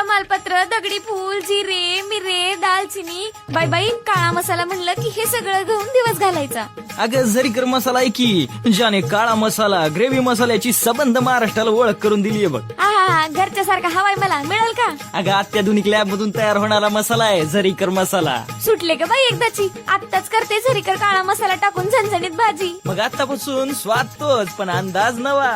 तमालपत्र, दगडी फूल, जिरे, मिरे, दालचिनी, बाई बाई काळा मसाला म्हणलं की हे सगळं घेऊन दिवस घालायचा. अगं झरीकर मसाला आहे की ज्याने काळा मसाला ग्रेव्ही मसाल्याची सबंध महाराष्ट्राला ओळख करून दिलीये बघ. आहा घरच्या सारखा हवाय मला मिळेल का? अगं अत्याधुनिक लॅब मधून तयार होणारा मसाला आहे झरीकर मसाला. सुटले का बाई एकदाची? आत्ताच करते झरीकर काळा मसाला टाकून झणझणीत भाजी. मग आतापासून स्वाद तोच पण अंदाज नवा.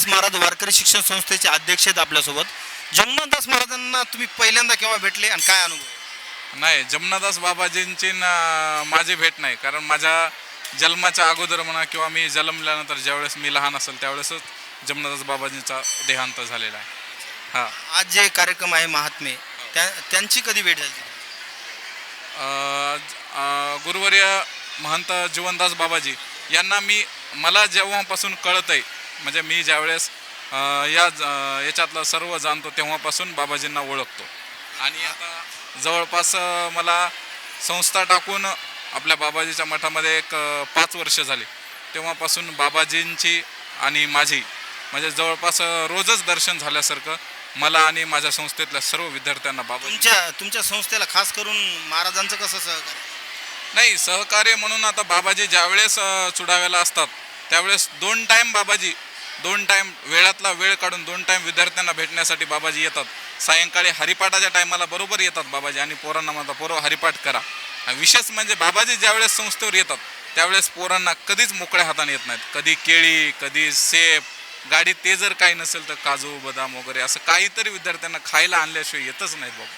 महाराज वारकरी शिक्षण संस्थेचे अध्यक्ष आहेत आपल्यासोबत. जमनादास महाराजांना तुम्ही पहिल्यांदा केव्हा भेटले आणि काय अनुभव? नाही, जमनादास बाबाजींची माझी भेट नाही, कारण माझ्या जन्माच्या अगोदर म्हणा किंवा मी जन्मल्यानंतर ज्यावेळेस मी लहान असेल त्यावेळेसच जमनादास बाबाजींचा देहांत झालेला आहे. हां, आज जे कार्यक्रम आहे महात्मे त्यांची कधी भेट झाली? गुरुवर्य महंत जीवनदास बाबाजी यांना मला जेव्हापासून कळत आहे, म्हणजे मी ज्यावेळेस याच्यातलं सर्व जाणतो तेव्हापासून बाबाजींना ओळखतो. आणि आता जवळपास मला संस्था टाकून आपल्या बाबाजीच्या मठामध्ये एक 5 वर्ष झाली. तेव्हापासून बाबाजींची आणि माझी म्हणजे जवळपास रोजच दर्शन झाल्यासारखं मला आणि माझ्या संस्थेतल्या सर्व विद्यार्थ्यांना तुमच्या संस्थेला खास करून महाराजांचं कसं सहकार्य? नाही, सहकार्य म्हणून आता बाबाजी ज्यावेळेस चुडाव्याला असतात त्यावेळेस 2 टाईम बाबाजी 2 टाईम वेळातला वेळ काढून 2 टाईम विद्यार्थ्यांना भेटण्यासाठी बाबाजी येतात. सायंकाळी हरिपाठाच्या टायमाला बरोबर येतात बाबाजी आणि पोरांना म्हणतात पोरं हरिपाठ करा. विशेष म्हणजे बाबाजी ज्यावेळेस संस्थेवर येतात त्यावेळेस पोरांना कधीच मोकळ्या हाताने येत नाहीत. कधी केळी, कधी सेब, गाडीत ते जर काही नसेल तर काजू बदाम वगैरे असं काहीतरी विद्यार्थ्यांना खायला आणल्याशिवाय येतच नाहीत बाबा.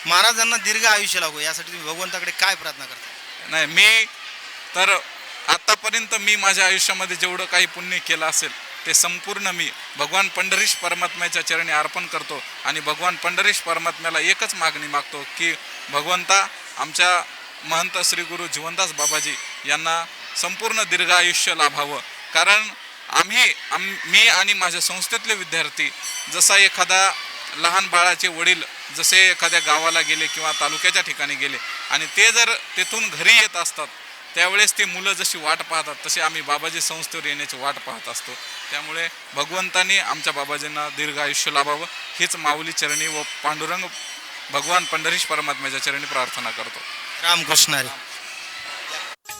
महाराजांना दीर्घ आयुष्य लागो यासाठी तुम्ही भगवंताकडे काय प्रार्थना करता? नाही, मी तर आत्तापर्यंत मी माझ्या आयुष्यामध्ये जेवढं काही पुण्य केलं असेल ते संपूर्ण मी भगवान पंढरीश परमात्म्याच्या चरणी अर्पण करतो. आणि भगवान पंढरीश परमात्म्याला एकच मागणी मागतो की भगवंता आमच्या महंत श्री गुरु जीवनदास बाबाजी यांना संपूर्ण दीर्घ आयुष्य लाभावं. कारण मी आणि माझ्या संस्थेतले विद्यार्थी जसा एखादा लहान बाळाचे वडील जसे एखाद्या गावाला गेले किंवा तालुक्याच्या ठिकाणी गेले आणि ते जर तिथून घरी येत असतात त्यावेळेस ते मुलं जशी वाट पाहतात तसे आम्ही बाबाजी संस्थेवर येण्याची वाट पाहत असतो. त्यामुळे भगवंतांनी आमच्या बाबाजींना दीर्घ आयुष्य लाभावं हीच माऊली चरणी व पांडुरंग भगवान पंढरीश परमात्म्याच्या चरणी प्रार्थना करतो. रामकृष्ण हरी.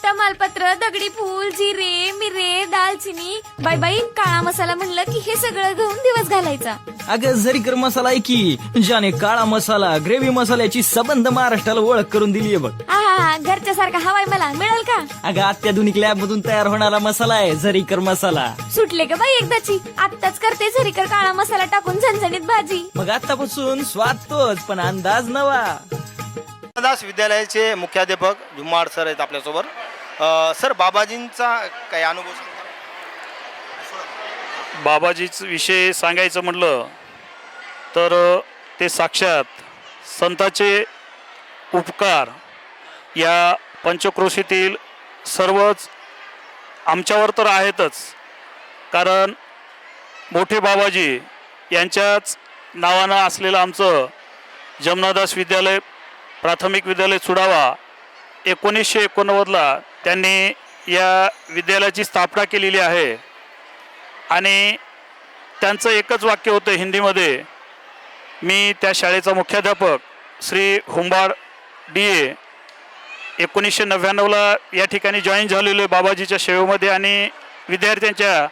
तमालपत्र, दगडी फूल, जिरे, मिरे, दालचिनी, बाई बाई काळा मसाला म्हणलं की हे सगळं घेऊन दिवस घालायचा. अगं झरीकर मसाला आहे की ज्याने काळा मसाला ग्रेव्ही मसाल्याची सबंध महाराष्ट्राला ओळख करून दिलीये बघ. आहा घरच्या सारखा हवाय मला मिळेल का? अगं अत्याधुनिक लॅब मधून तयार होणारा मसाला आहे झरीकर मसाला. सुटले का बाई एकदाची? आत्ताच करते झरीकर काळा मसाला टाकून झणझणीत भाजी. मग आतापासून स्वाद तोच पण अंदाज नवा. दास विद्यालयाचे मुख्याध्यापक जुम्माड सर आहेत आपल्यासोबत. सर, बाबाजींचा काही अनुभव सांगा. बाबाजीच विषय सांगायचं म्हटलं तर ते साक्षात संतांचे उपकार या पंचक्रोशीतील सर्वच आमच्यावर तर आहेतच. कारण मोठे बाबाजी यांच्याच नावानं असलेलं आमचं जमनादास विद्यालय प्राथमिक विद्यालय चुडावा 1989ला त्यांनी या विद्यालयाची स्थापना केलेली आहे. आणि त्यांचं एकच वाक्य होतं हिंदीमध्ये. मी त्या शाळेचा मुख्याध्यापक श्री हुंबाड DA 1999ला या ठिकाणी जॉईन झालेलो आहे बाबाजीच्या सेवेमध्ये आणि विद्यार्थ्यांच्या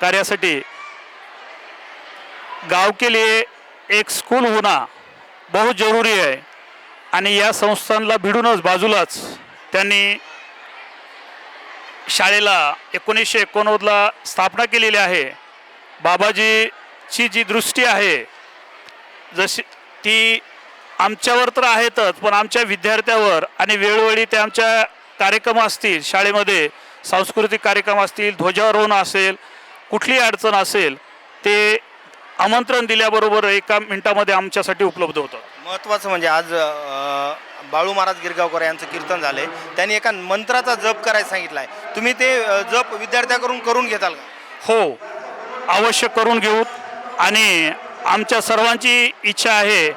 कार्यासाठी. गाव के लिए एक स्कूल होना बहुत जरूरी है. आणि या संस्थांना भिडूनच बाजूलाच त्यांनी शाळेला 1989ला स्थापना केलेली आहे. बाबाजीची जी दृष्टी आहे जशी ती आमच्यावर तर आहेतच पण आमच्या विद्यार्थ्यावर आणि वेळोवेळी ते आमच्या कार्यक्रम असतील शाळेमध्ये सांस्कृतिक कार्यक्रम असतील ध्वजारोहण असेल कुठलीही अडचण असेल ते आमंत्रण दिल्याबरोबर 1 मिनिटामध्ये आमच्यासाठी उपलब्ध होतं. महत्त्वाचं म्हणजे आज बाळू महाराज गिरगावकर यांचं कीर्तन झाले. त्यांनी एका मंत्राचा जप करायला सांगितला आहे. तुम्ही ते जप विद्यार्थ्याकडून करून घेताल का? हो, अवश्य करून घेऊ. आणि आमच्या सर्वांची इच्छा आहे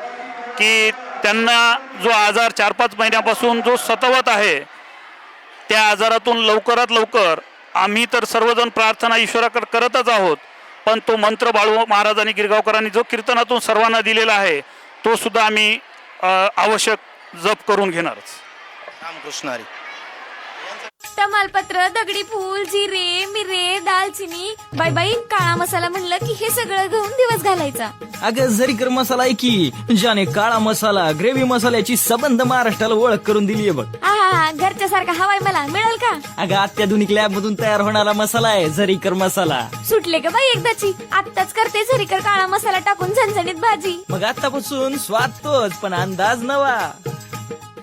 की त्यांना जो आजार 4-5 महिन्यापासून जो सतावत आहे त्या आजारातून लवकरात लवकर आम्ही तर सर्वजण प्रार्थना ईश्वराकडे करतच आहोत पण तो मंत्र बाळू महाराजांनी गिरगावकरांनी जो कीर्तनातून सर्वांना दिलेला आहे तो सुद्धा आम्ही आवश्यक जप करून घेणारच. रामकृष्ण हरी. तमालपत्र, दगडी फूल, जिरे, मिरे, दालचिनी, बाई काळा मसाला म्हणलं की हे सगळं घेऊन दिवस घालायचा. अगं जरीकर मसाला आहे की ज्याने काळा मसाला ग्रेव्ही मसाल्याची सबंध महाराष्ट्राला ओळख करून दिलीये बघ. आहा, घरच्या सारखा हवाय मला मिळेल का? अगं अत्याधुनिक लॅब मधून तयार होणारा मसाला आहे जरीकर मसाला. सुटले का बाई एकदाची? आत्ताच करते झरीकर काळा मसाला टाकून झणझणीत भाजी. मग आतापासून स्वाद तोच पण अंदाज नवा.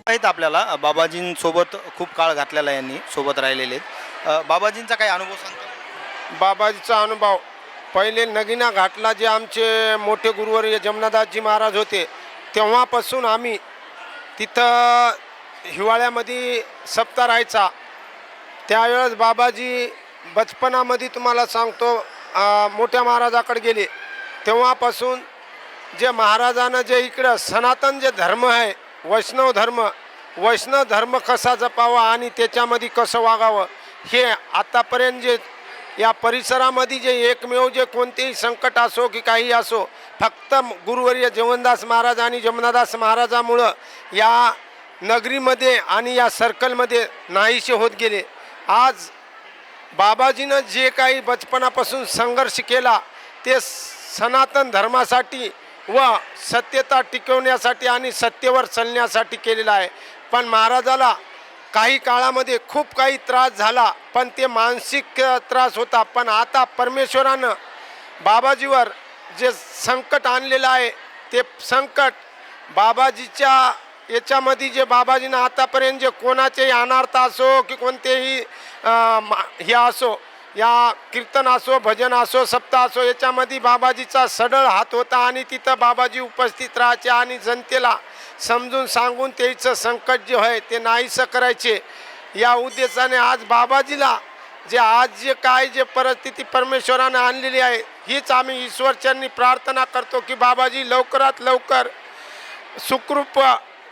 आहेत आपल्याला बाबाजींसोबत खूप काळ घातलेला यांनी, सोबत राहिलेले आहेत. बाबाजींचा काही अनुभव सांगतो? बाबाजीचा अनुभव पहिले नगिना घाटला जे आमचे मोठे गुरुवर्य जमनादासजी महाराज होते तेव्हापासून आम्ही तिथं हिवाळ्यामध्ये सप्ताह राहायचा. त्यावेळेस बाबाजी बचपनामध्ये तुम्हाला सांगतो मोठ्या महाराजाकडे गेले तेव्हापासून जे महाराजानं जे इकडं सनातन जे धर्म आहे वैष्णव धर्म कसा जपावा आणि त्याच्यामध्ये कसं वागावं हे आतापर्यंत जे या परिसरामध्ये जे एकमेव जे कोणतेही संकट असो की काही असो फक्त गुरुवर्य जमनादास महाराज आणि जमनादास महाराजामुळं या नगरीमध्ये आणि या सर्कलमध्ये नाहीसे होत गेले. आज बाबाजीनं जे काही बचपनापासून संघर्ष केला ते सनातन धर्मासाठी व सत्यता टिकवण्यासाठी आणि सत्तेवर चालण्यासाठी केलेला आहे. पण महाराजाला काही काळामध्ये खूप काही त्रास झाला पण ते मानसिक त्रास होता. पण आता परमेश्वरानं बाबाजीवर जे संकट आणलेलं आहे ते संकट बाबाजीच्या याच्यामध्ये जे बाबाजीनं आतापर्यंत जे कोणाचेही अनार्थ असो की कोणतेही हे असो या कीर्तन असो भजन असो सप्ताह असो याच्यामध्ये बाबाजीचा सढळ हात होता आणि तिथं बाबाजी उपस्थित राहायचे आणि जनतेला समजून सांगून त्याचं संकट जे आहे ते नाहीसं करायचे. या उद्देशाने आज बाबाजीला जे काय जे परिस्थिती परमेश्वराने आणलेली आहे हीच आम्ही ईश्वरचरणी प्रार्थना करतो की बाबाजी लवकरात लवकर सुखरूप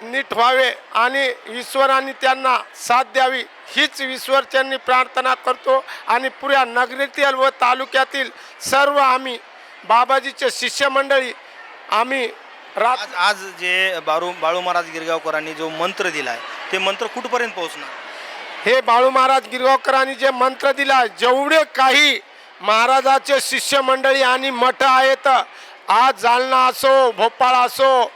नीट व्हावे आणि ईश्वराने त्यांना साथ द्यावी हीच ईश्वरचरणी प्रार्थना करतो. आणि पुऱ्या नगरीतील व तालुक्यातील सर्व आम्ही बाबाजीचे शिष्यमंडळी आम्ही आज जे बाळू महाराज गिरगावकरांनी जो मंत्र दिला आहे ते मंत्र कुठपर्यंत पोहोचणार? हे बाळू महाराज गिरगावकरांनी जे मंत्र दिला जेवढे काही महाराजाचे शिष्यमंडळी आणि मठ आहेत आज जालना असो भोपाळ असो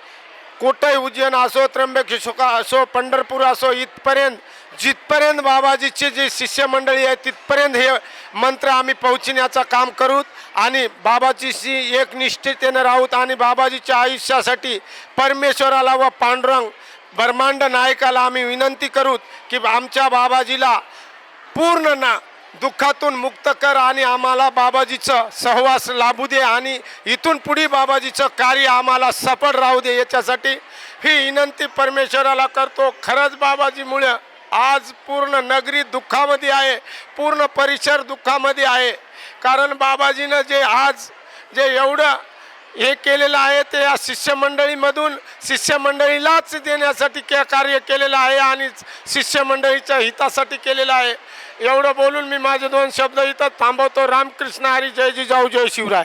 कोटई उज्जैन असो त्र्यंबकेश्वर असो पंढरपूर असो इथपर्यंत जिथपर्यंत बाबाजीचे जे शिष्यमंडळी आहे तिथपर्यंत हे मंत्र आम्ही पोहोचण्याचं काम करूत आणि बाबाजीशी एक निष्ठेने राहूत आणि बाबाजीच्या आयुष्यासाठी परमेश्वराला व पांडुरंग ब्रह्मांड नायकाला आम्ही विनंती करूत की आमच्या बाबाजीला पूर्ण ना दुःखातून मुक्त कर आणि आम्हाला बाबाजीचं सहवास लाभू दे आणि इथून पुढे बाबाजीचं कार्य आम्हाला सफळ राहू दे याच्यासाठी ही विनंती परमेश्वराला करतो. खरंच बाबाजीमुळे आज पूर्ण नगरी दुःखामध्ये आहे, पूर्ण परिसर दुःखामध्ये आहे. कारण बाबाजीनं जे एवढं हे केलेलं आहे ते या शिष्यमंडळीमधून शिष्यमंडळीलाच देण्यासाठी कार्य केलेलं आहे आणि शिष्यमंडळीच्या हितासाठी केलेलं आहे. एवढं बोलून मी माझे 2 शब्द इथं थांबवतो. रामकृष्ण हरी. जय जिजाऊ जय शिवराय.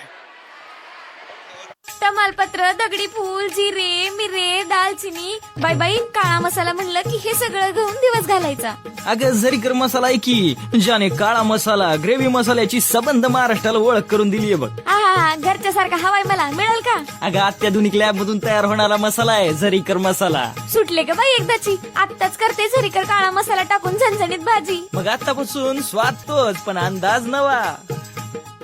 तमालपत्र, दगडी फूल, जिरे, मिरे, दालचिनी, बाई काळा मसाला म्हणलं की हे सगळं घेऊन दिवस घालायचा. अगं जरीकर मसाला आहे की ज्याने काळा मसाला ग्रेव्ही मसाल्याची सबंध महाराष्ट्राला ओळख करून दिलीये बघ. आहा, घरच्या सारखा हवाय मला मिळेल का? अगं अत्याधुनिक लॅब मधून तयार होणारा मसाला आहे जरीकर मसाला. सुटले का बाई एकदाची? आत्ताच करते झरीकर काळा मसाला टाकून झणझणीत भाजी. मग आतापासून स्वाद तोच पण अंदाज नवा.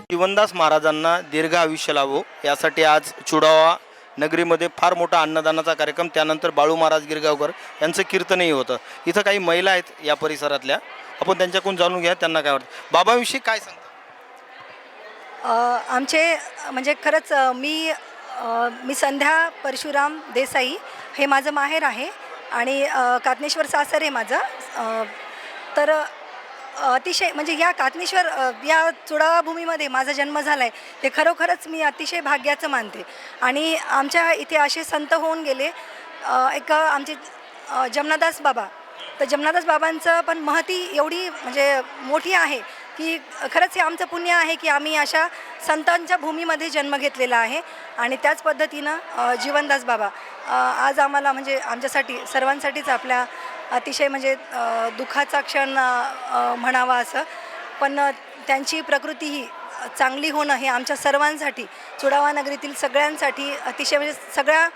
जीवनदास महाराजांना दीर्घ आयुष्य लाभो यासाठी आज चुडावा नगरीमध्ये फार मोठा अन्नदानाचा कार्यक्रम, त्यानंतर बाळू महाराज गिरगावकर यांचं कीर्तनही होतं. इथं काही महिला आहेत या परिसरातल्या, आपण त्यांच्याकडून जाणून घ्या त्यांना काय वाटतं. बाबाविषयी काय सांगता? आमचे म्हणजे खरंच मी संध्या परशुराम देसाई हे माझं माहेर आहे आणि कातनेश्वर सासर आहे माझं. तर अतिशय म्हणजे या कातनेश्वर या चुडावा भूमीमध्ये माझा जन्म झाला आहे ते खरोखरच मी अतिशय भाग्याचं मानते. आणि आमच्या इथे असे संत होऊन गेले. एक आमचे जमनादास बाबा, तर जमनादास बाबांचं पण महती एवढी म्हणजे मोठी आहे की खरंच हे आमचं पुण्य आहे की आम्ही अशा संतांच्या भूमीमध्ये जन्म घेतलेला आहे. आणि त्याच पद्धतीनं जीवनदास बाबा आज आम्हाला म्हणजे आमच्यासाठी सर्वांसाठीच आपल्या अतिशय म्हणजे दुःखाचा क्षण म्हणावा असं, पण त्यांची प्रकृती ही चांगली होणं हे आमच्या सर्वांसाठी, चुडावा नगरीतील सगळ्यांसाठी अतिशय म्हणजे सगळ्या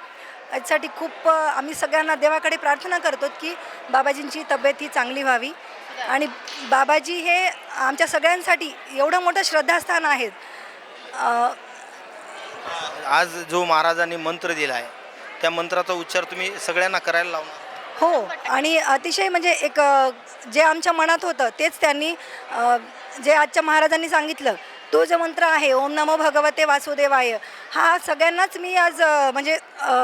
यासाठी खूप आम्ही सगळ्यांना देवाकडे प्रार्थना करतो की बाबाजींची तब्येत ही चांगली व्हावी. आणि बाबाजी हे आमच्या सगळ्यांसाठी एवढं मोठं श्रद्धास्थान आहेत. आज जो महाराजांनी मंत्र दिला आहे त्या मंत्राचा उच्चार तुम्ही सगळ्यांना करायला लावणार? हो, आणि अतिशय म्हणजे एक जे आमच्या मनात होतं तेच त्यांनी जे आजच्या महाराजांनी सांगितलं तो जो मंत्र आहे ओम नमो भगवते वासुदेवाय, हा सगळ्यांनाच मी आज म्हणजे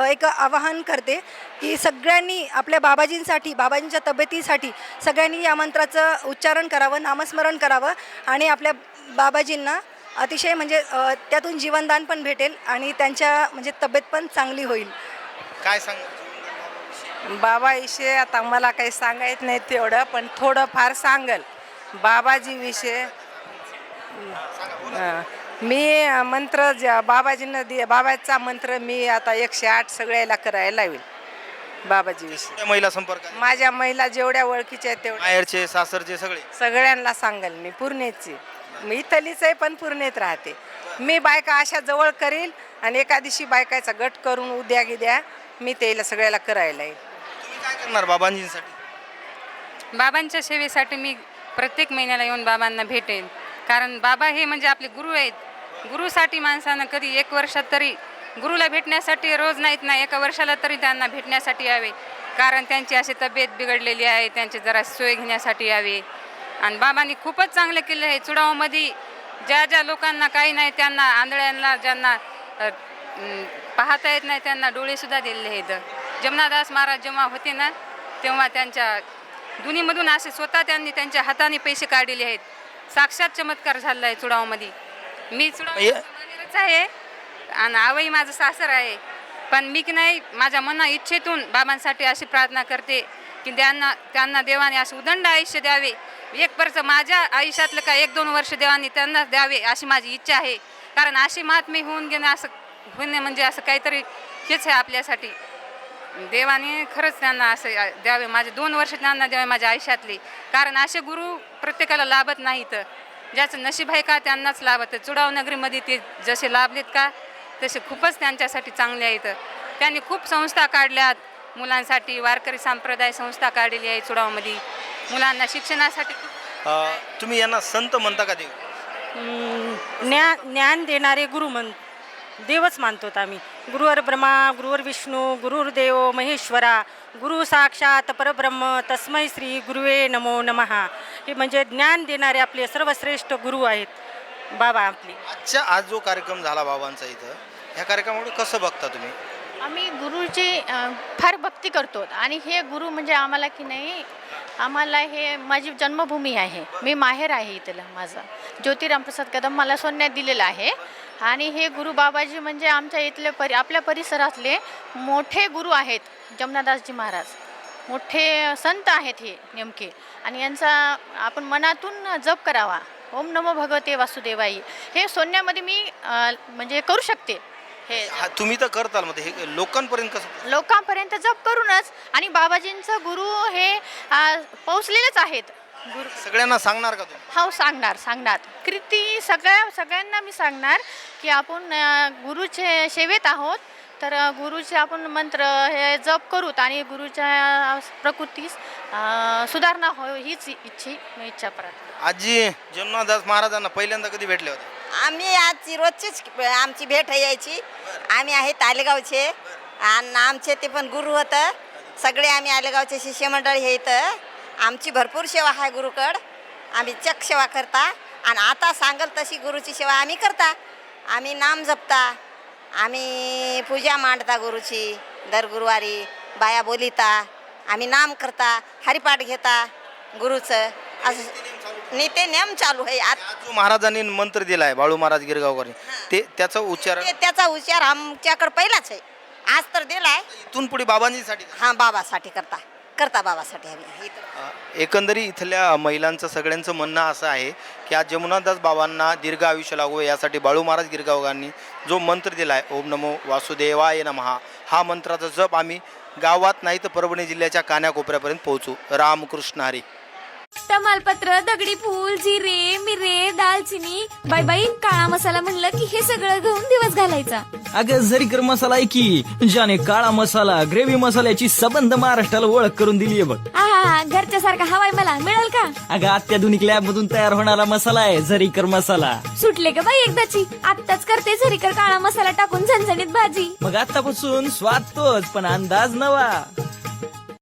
एक आवाहन करते की सगळ्यांनी आपल्या बाबाजींसाठी, बाबाजींच्या तब्येतीसाठी सगळ्यांनी या मंत्राचं उच्चारण करावं, नामस्मरण करावं आणि आपल्या बाबाजींना अतिशय म्हणजे त्यातून जीवनदान पण भेटेल आणि त्यांच्या म्हणजे तब्येत पण चांगली होईल. काय सांग बाबाविषयी आता मला काही सांगायचं नाही तेवढं, पण थोडं फार सांगल बाबाजीविषयी. मी मंत्र बाबाजींना बाबाचा मंत्र मी आता 108 सगळ्याला करायला लावेल बाबाजीविषयी. महिला संपर्क आहे? माझ्या महिला जेवढ्या ओळखीच्या आहेत तेवढ्या माहेरचे सासरचे सगळे सगळ्यांना सांगेल. मी पूर्णेची, मी इथलीच आहे पण पूर्णेत राहते. मी बायका अशा जवळ करील आणि एका दिवशी बायकाचा गट करून उद्या गिद्या मी त्याला सगळ्याला करायला येईल. तुम्ही काय करणार बाबांजींसाठी? बाबांच्या सेवेसाठी मी प्रत्येक महिन्याला येऊन बाबांना भेटेन, कारण बाबा हे म्हणजे आपले गुरु आहेत. गुरुसाठी माणसानं कधी 1 वर्षात तरी गुरुला भेटण्यासाठी रोज नाहीत ना 1 वर्षाला तरी त्यांना भेटण्यासाठी यावे, कारण त्यांची अशी तब्येत बिघडलेली आहे, त्यांची जरा सोय घेण्यासाठी यावे. आणि बाबांनी खूपच चांगलं केलं आहे. चुडावामध्ये ज्या ज्या लोकांना काही नाही त्यांना, आंधळ्यांना ज्यांना पाहता येत नाही त्यांना डोळेसुद्धा दिलेले आहेत. जमनादास महाराज जेव्हा होते ना तेव्हा त्यांच्या दुनीमधून असे स्वतः त्यांनी त्यांच्या हाताने पैसे काढलेले आहेत. साक्षात चमत्कार झाला आहे चुडावामध्ये. मी चुडावाच आहे आणि आवई माझं सासर आहे, पण मी की नाही माझ्या मना इच्छेतून बाबांसाठी अशी प्रार्थना करते की त्यांना देवाने असं उदंड आयुष्य द्यावे. 1 वर्ष माझ्या आयुष्यातलं का 1-2 वर्ष देवाने त्यांना द्यावे अशी माझी इच्छा आहे, कारण अशी महात्मे होऊन घेणं असं होणे म्हणजे असं काहीतरी हेच आहे आपल्यासाठी. देवाने खरंच त्यांना असं द्यावे, माझे 2 वर्ष त्यांना द्यावे माझ्या आयुष्यातले, कारण असे गुरु प्रत्येकाला लाभत नाहीत. ज्याचं नशीब आहे का त्यांनाच लाभत. चुडाव नगरीमध्ये ते जसे लाभलेत का तसे खूपच त्यांच्यासाठी चांगले आहेत. त्यांनी खूप संस्था काढल्यात मुलांसाठी, वारकरी संप्रदाय संस्था काढलेली आहे चुडावमध्ये मुलांना शिक्षणासाठी. तुम्ही यांना संत म्हणता का? देव ज्ञान देणारे गुरु देवच मानतो आम्ही. गुरुवर ब्रह्मा, गुरुवर विष्णू, गुरुर्देव महेश्वरा, गुरु साक्षात परब्रह्म, तस्मै श्री गुरुवे नमो नमः. हे म्हणजे ज्ञान देणारे आपले सर्वश्रेष्ठ गुरु आहेत बाबा आपले. आज जो कार्यक्रम झाला बाबांचा इथं, ह्या कार्यक्रमाकडे कसं बघता तुम्ही? आम्ही गुरुची फार भक्ती करतो आणि हे गुरु म्हणजे आम्हाला की नाही, आम्हाला हे माझी जन्मभूमी आहे. मी माहेर आहे इथलं माझं. ज्योतिरामप्रसाद कदम मला सोन्यात दिलेलं आहे. आणि हे गुरु बाबाजी म्हणजे आमच्या इथले आपल्या परिसरातले मोठे गुरु आहेत. जमनादासजी महाराज मोठे संत आहेत हे नेमके, आणि यांचा आपण मनातून जप करावा. ओम नमो भगवते वासुदेवाई हे सोन्यामध्ये मी म्हणजे करू शकते. हे तुम्ही तर करताल, मग हे लोकांपर्यंत कसं? लोकांपर्यंत जप करूनच. आणि बाबाजींचं गुरु हे पोचलेलेच आहेत. सगळ्यांना सांगणार का तुम्ही? हो, सांगणार कृती सगळ्यांना मी सांगणार की आपण गुरुचे सेवेत आहोत, तर गुरुचे आपण मंत्र हे जप करूत आणि गुरुच्या प्रकृतीस सुधारणा हो हीच इच्छा प्रार्थना. आजी जमनादास महाराजांना पहिल्यांदा कधी भेटले होते? आम्ही आजची रोजचीच आमची भेट यायची. आम्ही आहे तालेगावचे आणि आमचे ते पण गुरु होतं. सगळे आम्ही आलेगावचे शिष्यमंडळ हे इथं. आमची भरपूर सेवा आहे गुरुकड. आम्ही चक सेवा करता आणि आता सांगल तशी गुरुची सेवा आम्ही करता. आम्ही नाम जपता, आम्ही पूजा मांडता गुरुची दर गुरुवारी, बाया बोलिता, आम्ही नाम करता, हरिपाठ घेता गुरुचं. असं नित्य नेम चालू आहे. आज जो महाराजांनी मंत्र दिला आहे बाळू महाराज गिरगावकर, त्याचा उच्चार आमच्याकडे पहिलाच आहे. आज तर दिलाय, इथून पुढे बाबांजीसाठी? हां, बाबासाठी करता. करता बाबासाठी आम्ही इथं. एकंदरी इथल्या महिलांचं सगळ्यांचं म्हणणं असं आहे की आज जमुनादास बाबांना दीर्घ आयुष्य लागो यासाठी बाळू महाराज गिरगावकरांनी जो मंत्र दिला आहे, ओम नमो वासुदेवाय नमः, हा मंत्राचा जप आम्ही गावात नाही तर परभणी जिल्ह्याच्या कानाकोपऱ्यापर्यंत पोहोचू. रामकृष्ण हरी. तमालपत्र, दगडी फूल, जिरे, मिरे, दालचिनी, बाई काळा मसाला म्हणलं की हे सगळं घेऊन दिवस घालायचा. अगं झरीकर मसाला आहे की ज्याने काळा मसाला ग्रेव्ही मसाल्याची सबंध महाराष्ट्राला ओळख करून दिली आहे बघ. आहा, घरच्या सारखा हवाय मला मिळेल का? अगं अत्याधुनिक लॅब मधून तयार होणारा मसाला आहे झरीकर मसाला. सुटले का बाई एकदाची? आत्ताच करते झरीकर काळा मसाला टाकून झणझणीत भाजी. मग आतापासून स्वाद तोच पण अंदाज नवा.